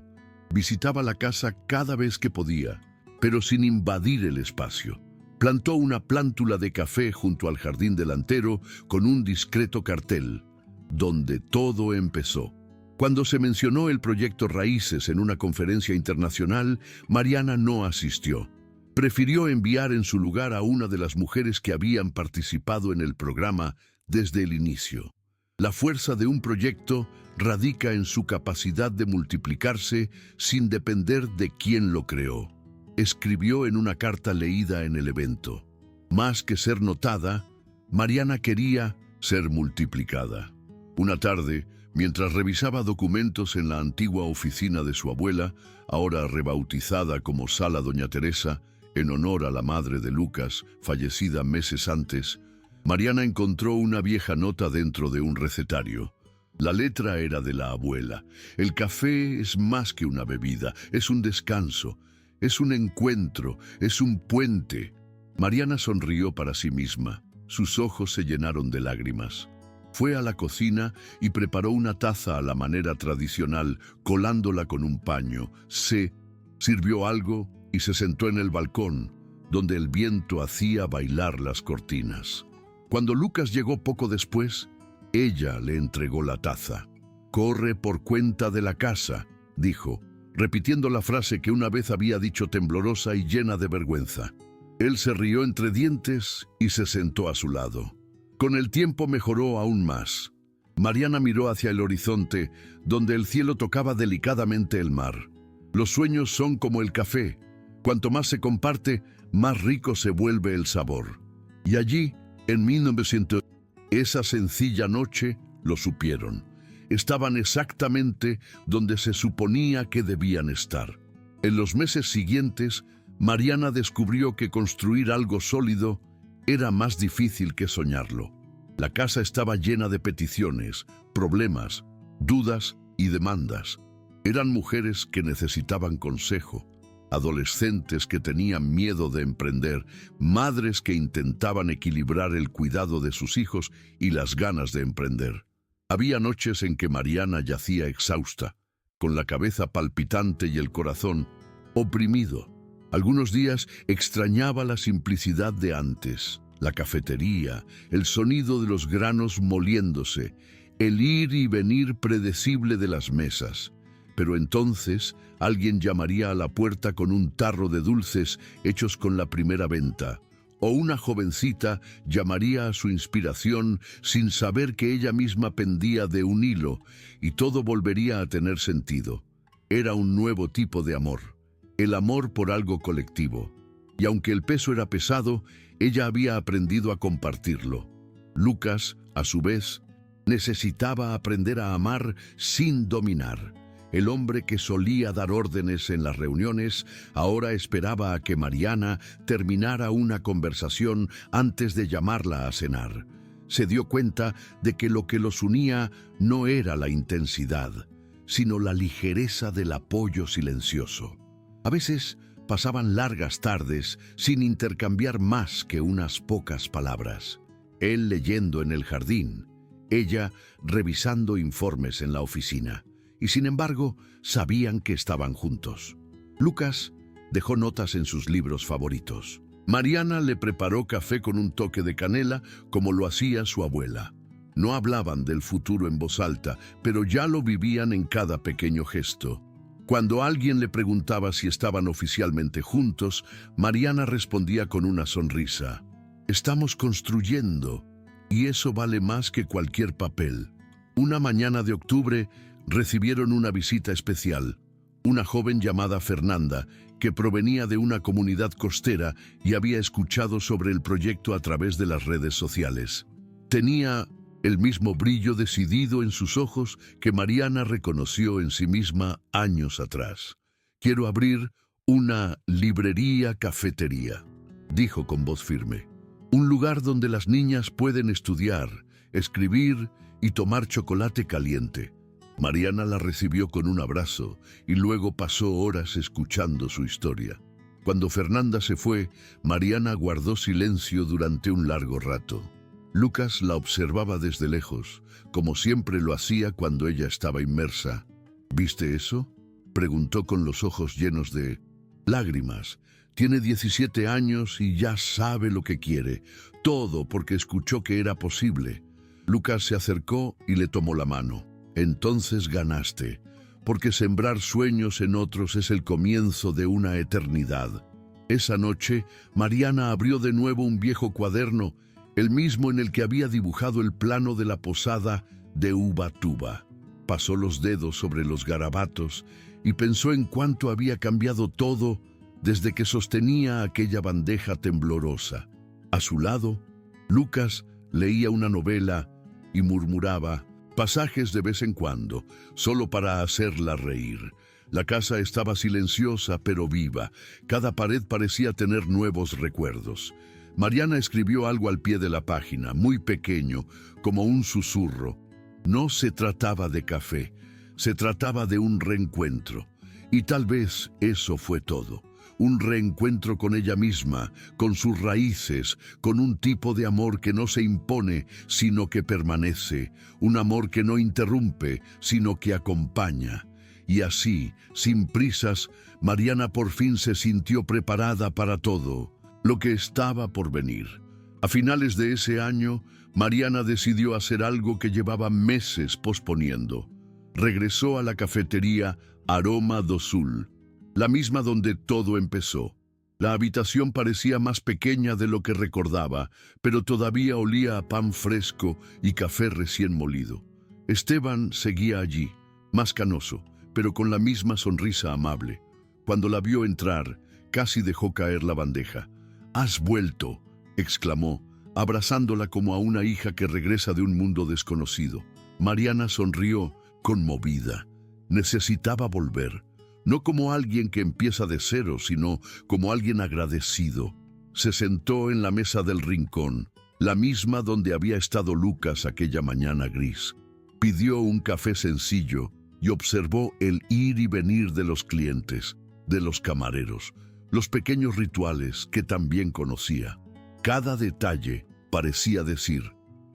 Visitaba la casa cada vez que podía, pero sin invadir el espacio. Plantó una plántula de café junto al jardín delantero con un discreto cartel, donde todo empezó. Cuando se mencionó el proyecto Raíces en una conferencia internacional, Mariana no asistió. Prefirió enviar en su lugar a una de las mujeres que habían participado en el programa desde el inicio. La fuerza de un proyecto radica en su capacidad de multiplicarse sin depender de quién lo creó. Escribió en una carta leída en el evento. Más que ser notada, Mariana quería ser multiplicada. Una tarde, mientras revisaba documentos en la antigua oficina de su abuela, ahora rebautizada como Sala Doña Teresa, en honor a la madre de Lucas, fallecida meses antes, Mariana encontró una vieja nota dentro de un recetario. La letra era de la abuela. El café es más que una bebida, es un descanso, es un encuentro, es un puente. Mariana sonrió para sí misma. Sus ojos se llenaron de lágrimas. Fue a la cocina y preparó una taza a la manera tradicional, colándola con un paño. Se sirvió algo y se sentó en el balcón, donde el viento hacía bailar las cortinas. Cuando Lucas llegó poco después, ella le entregó la taza. «Corre por cuenta de la casa», dijo, repitiendo la frase que una vez había dicho temblorosa y llena de vergüenza. Él se rió entre dientes y se sentó a su lado. Con el tiempo mejoró aún más. Mariana miró hacia el horizonte, donde el cielo tocaba delicadamente el mar. Los sueños son como el café. Cuanto más se comparte, más rico se vuelve el sabor. Y allí, en 1900, esa sencilla noche, lo supieron. Estaban exactamente donde se suponía que debían estar. En los meses siguientes, Mariana descubrió que construir algo sólido era más difícil que soñarlo. La casa estaba llena de peticiones, problemas, dudas y demandas. Eran mujeres que necesitaban consejo, adolescentes que tenían miedo de emprender, madres que intentaban equilibrar el cuidado de sus hijos y las ganas de emprender. Había noches en que Mariana yacía exhausta, con la cabeza palpitante y el corazón oprimido. Algunos días extrañaba la simplicidad de antes, la cafetería, el sonido de los granos moliéndose, el ir y venir predecible de las mesas. Pero entonces alguien llamaría a la puerta con un tarro de dulces hechos con la primera venta, o una jovencita llamaría a su inspiración sin saber que ella misma pendía de un hilo, y todo volvería a tener sentido. Era un nuevo tipo de amor, el amor por algo colectivo. Y aunque el peso era pesado, ella había aprendido a compartirlo. Lucas, a su vez, necesitaba aprender a amar sin dominar. El hombre que solía dar órdenes en las reuniones ahora esperaba a que Mariana terminara una conversación antes de llamarla a cenar. Se dio cuenta de que lo que los unía no era la intensidad, sino la ligereza del apoyo silencioso. A veces pasaban largas tardes sin intercambiar más que unas pocas palabras. Él leyendo en el jardín, ella revisando informes en la oficina. Y sin embargo, sabían que estaban juntos. Lucas dejó notas en sus libros favoritos. Mariana le preparó café con un toque de canela, como lo hacía su abuela. No hablaban del futuro en voz alta, pero ya lo vivían en cada pequeño gesto. Cuando alguien le preguntaba si estaban oficialmente juntos, Mariana respondía con una sonrisa. «Estamos construyendo, y eso vale más que cualquier papel». Una mañana de octubre, recibieron una visita especial, una joven llamada Fernanda, que provenía de una comunidad costera y había escuchado sobre el proyecto a través de las redes sociales. Tenía el mismo brillo decidido en sus ojos que Mariana reconoció en sí misma años atrás. «Quiero abrir una librería-cafetería», dijo con voz firme. «Un lugar donde las niñas pueden estudiar, escribir y tomar chocolate caliente». Mariana la recibió con un abrazo y luego pasó horas escuchando su historia. Cuando Fernanda se fue, Mariana guardó silencio durante un largo rato. Lucas la observaba desde lejos, como siempre lo hacía cuando ella estaba inmersa. «¿Viste eso?», preguntó con los ojos llenos de lágrimas. «Tiene 17 años y ya sabe lo que quiere, todo porque escuchó que era posible». Lucas se acercó y le tomó la mano. «Entonces ganaste, porque sembrar sueños en otros es el comienzo de una eternidad». Esa noche, Mariana abrió de nuevo un viejo cuaderno, el mismo en el que había dibujado el plano de la posada de Ubatuba. Pasó los dedos sobre los garabatos y pensó en cuánto había cambiado todo desde que sostenía aquella bandeja temblorosa. A su lado, Lucas leía una novela y murmuraba pasajes de vez en cuando, solo para hacerla reír. La casa estaba silenciosa pero viva. Cada pared parecía tener nuevos recuerdos. Mariana escribió algo al pie de la página, muy pequeño, como un susurro. No se trataba de café, se trataba de un reencuentro. Y tal vez eso fue todo. Un reencuentro con ella misma, con sus raíces, con un tipo de amor que no se impone, sino que permanece, un amor que no interrumpe, sino que acompaña. Y así, sin prisas, Mariana por fin se sintió preparada para todo lo que estaba por venir. A finales de ese año, Mariana decidió hacer algo que llevaba meses posponiendo. Regresó a la cafetería Aroma do Sul, la misma donde todo empezó. La habitación parecía más pequeña de lo que recordaba, pero todavía olía a pan fresco y café recién molido. Esteban seguía allí, más canoso, pero con la misma sonrisa amable. Cuando la vio entrar, casi dejó caer la bandeja. «¡Has vuelto!», exclamó, abrazándola como a una hija que regresa de un mundo desconocido. Mariana sonrió, conmovida. Necesitaba volver, no como alguien que empieza de cero, sino como alguien agradecido. Se sentó en la mesa del rincón, la misma donde había estado Lucas aquella mañana gris. Pidió un café sencillo y observó el ir y venir de los clientes, de los camareros, los pequeños rituales que también conocía. Cada detalle parecía decir,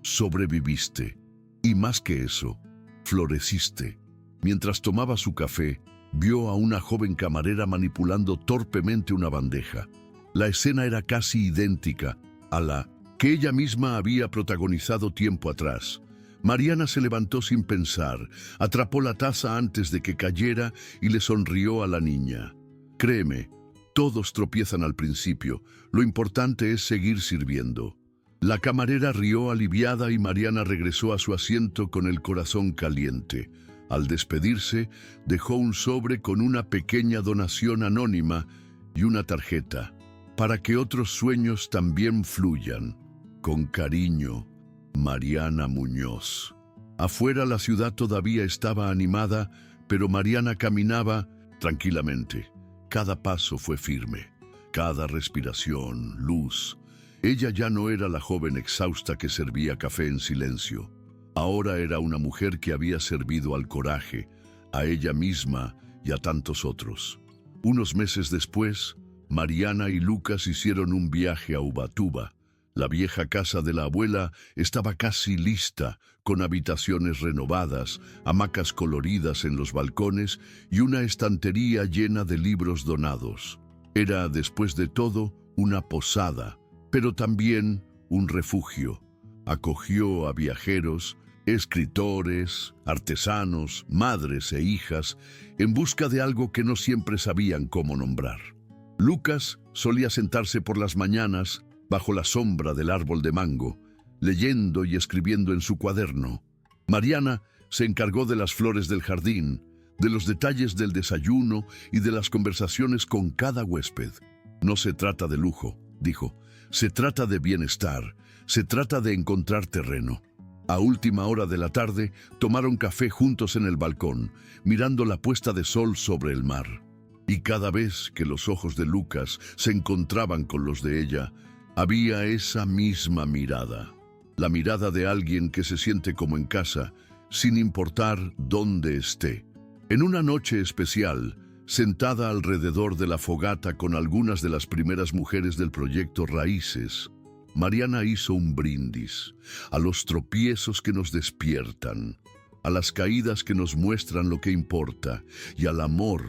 sobreviviste, y más que eso, floreciste. Mientras tomaba su café, vio a una joven camarera manipulando torpemente una bandeja. La escena era casi idéntica a la que ella misma había protagonizado tiempo atrás. Mariana se levantó sin pensar, atrapó la taza antes de que cayera y le sonrió a la niña. «Créeme, todos tropiezan al principio, lo importante es seguir sirviendo». La camarera rió aliviada y Mariana regresó a su asiento con el corazón caliente. Al despedirse, dejó un sobre con una pequeña donación anónima y una tarjeta, para que otros sueños también fluyan. Con cariño, Mariana Muñoz. Afuera la ciudad todavía estaba animada, pero Mariana caminaba tranquilamente. Cada paso fue firme, cada respiración, luz. Ella ya no era la joven exhausta que servía café en silencio. Ahora era una mujer que había servido al coraje, a ella misma y a tantos otros. Unos meses después, Mariana y Lucas hicieron un viaje a Ubatuba. La vieja casa de la abuela estaba casi lista, con habitaciones renovadas, hamacas coloridas en los balcones y una estantería llena de libros donados. Era, después de todo, una posada, pero también un refugio. Acogió a viajeros, escritores, artesanos, madres e hijas, en busca de algo que no siempre sabían cómo nombrar. Lucas solía sentarse por las mañanas bajo la sombra del árbol de mango, leyendo y escribiendo en su cuaderno. Mariana se encargó de las flores del jardín, de los detalles del desayuno y de las conversaciones con cada huésped. «No se trata de lujo», dijo, «se trata de bienestar, se trata de encontrar terreno». A última hora de la tarde, tomaron café juntos en el balcón, mirando la puesta de sol sobre el mar. Y cada vez que los ojos de Lucas se encontraban con los de ella, había esa misma mirada. La mirada de alguien que se siente como en casa, sin importar dónde esté. En una noche especial, sentada alrededor de la fogata con algunas de las primeras mujeres del proyecto Raíces, Mariana hizo un brindis a los tropiezos que nos despiertan, a las caídas que nos muestran lo que importa y al amor,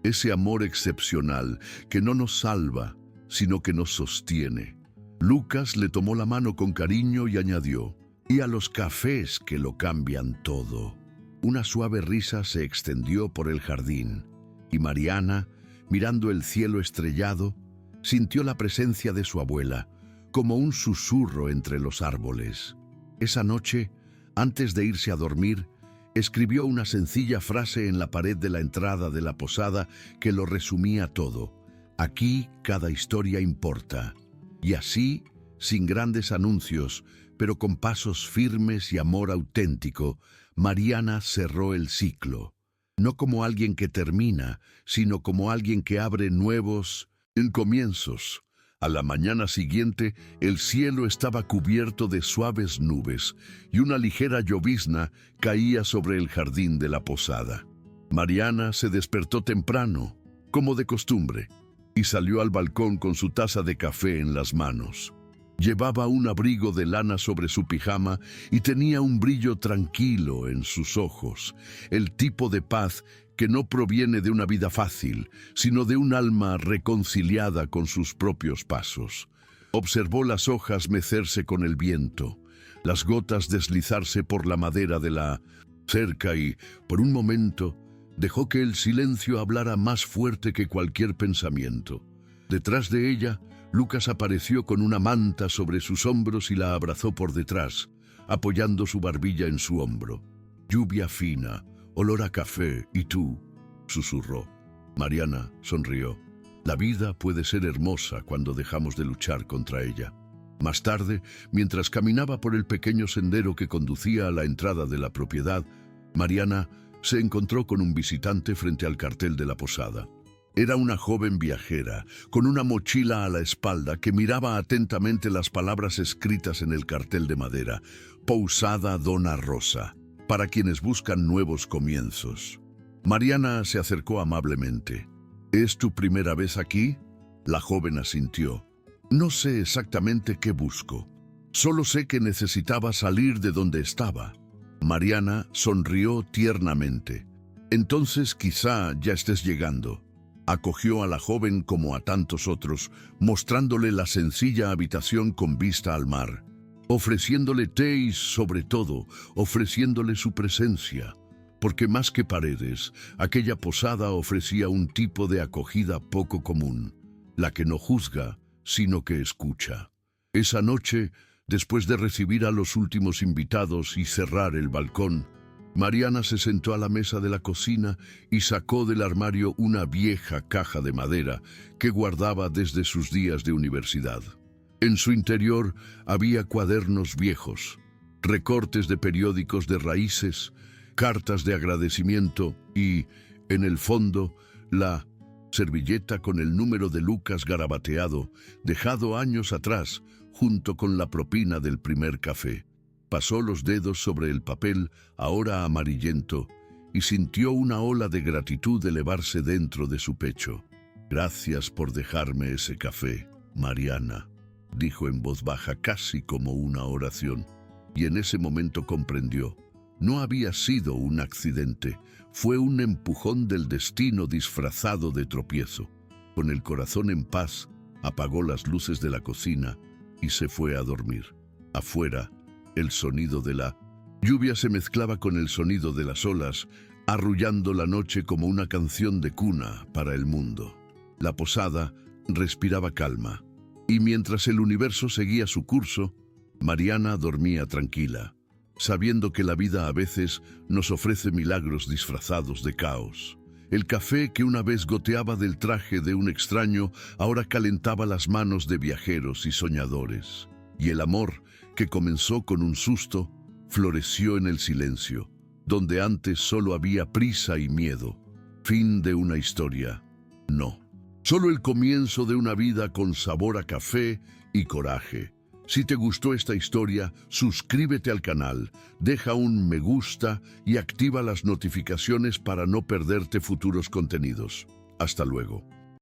ese amor excepcional que no nos salva, sino que nos sostiene. Lucas le tomó la mano con cariño y añadió, «Y a los cafés que lo cambian todo». Una suave risa se extendió por el jardín y Mariana, mirando el cielo estrellado, sintió la presencia de su abuela, como un susurro entre los árboles. Esa noche, antes de irse a dormir, escribió una sencilla frase en la pared de la entrada de la posada que lo resumía todo. «Aquí cada historia importa». Y así, sin grandes anuncios, pero con pasos firmes y amor auténtico, Mariana cerró el ciclo. No como alguien que termina, sino como alguien que abre nuevos comienzos. A la mañana siguiente, el cielo estaba cubierto de suaves nubes y una ligera llovizna caía sobre el jardín de la posada. Mariana se despertó temprano, como de costumbre, y salió al balcón con su taza de café en las manos. Llevaba un abrigo de lana sobre su pijama y tenía un brillo tranquilo en sus ojos, el tipo de paz que no proviene de una vida fácil, sino de un alma reconciliada con sus propios pasos. Observó las hojas mecerse con el viento, las gotas deslizarse por la madera de la cerca y, por un momento, dejó que el silencio hablara más fuerte que cualquier pensamiento. Detrás de ella, Lucas apareció con una manta sobre sus hombros y la abrazó por detrás, apoyando su barbilla en su hombro. «Lluvia fina, olor a café, ¿y tú?», susurró. Mariana sonrió. La vida puede ser hermosa cuando dejamos de luchar contra ella. Más tarde, mientras caminaba por el pequeño sendero que conducía a la entrada de la propiedad, Mariana se encontró con un visitante frente al cartel de la posada. Era una joven viajera, con una mochila a la espalda, que miraba atentamente las palabras escritas en el cartel de madera: «Pousada Dona Rosa, para quienes buscan nuevos comienzos». Mariana se acercó amablemente. «¿Es tu primera vez aquí?». La joven asintió. «No sé exactamente qué busco. Solo sé que necesitaba salir de donde estaba». Mariana sonrió tiernamente. «Entonces quizá ya estés llegando». Acogió a la joven como a tantos otros, mostrándole la sencilla habitación con vista al mar, ofreciéndole té y, sobre todo, ofreciéndole su presencia, porque más que paredes, aquella posada ofrecía un tipo de acogida poco común, la que no juzga, sino que escucha. Esa noche, después de recibir a los últimos invitados y cerrar el balcón, Mariana se sentó a la mesa de la cocina y sacó del armario una vieja caja de madera que guardaba desde sus días de universidad. En su interior había cuadernos viejos, recortes de periódicos de raíces, cartas de agradecimiento y, en el fondo, la servilleta con el número de Lucas garabateado, dejado años atrás, junto con la propina del primer café. Pasó los dedos sobre el papel, ahora amarillento, y sintió una ola de gratitud elevarse dentro de su pecho. «Gracias por dejarme ese café, Mariana», dijo en voz baja, casi como una oración. Y en ese momento comprendió. No había sido un accidente, fue un empujón del destino disfrazado de tropiezo. Con el corazón en paz, apagó las luces de la cocina y se fue a dormir. Afuera, el sonido de la lluvia se mezclaba con el sonido de las olas, arrullando la noche como una canción de cuna para el mundo. La posada respiraba calma, y mientras el universo seguía su curso, Mariana dormía tranquila, sabiendo que la vida a veces nos ofrece milagros disfrazados de caos. El café que una vez goteaba del traje de un extraño ahora calentaba las manos de viajeros y soñadores. Y el amor, que comenzó con un susto, floreció en el silencio, donde antes solo había prisa y miedo. Fin de una historia. No, solo el comienzo de una vida con sabor a café y coraje. Si te gustó esta historia, suscríbete al canal, deja un me gusta y activa las notificaciones para no perderte futuros contenidos. Hasta luego.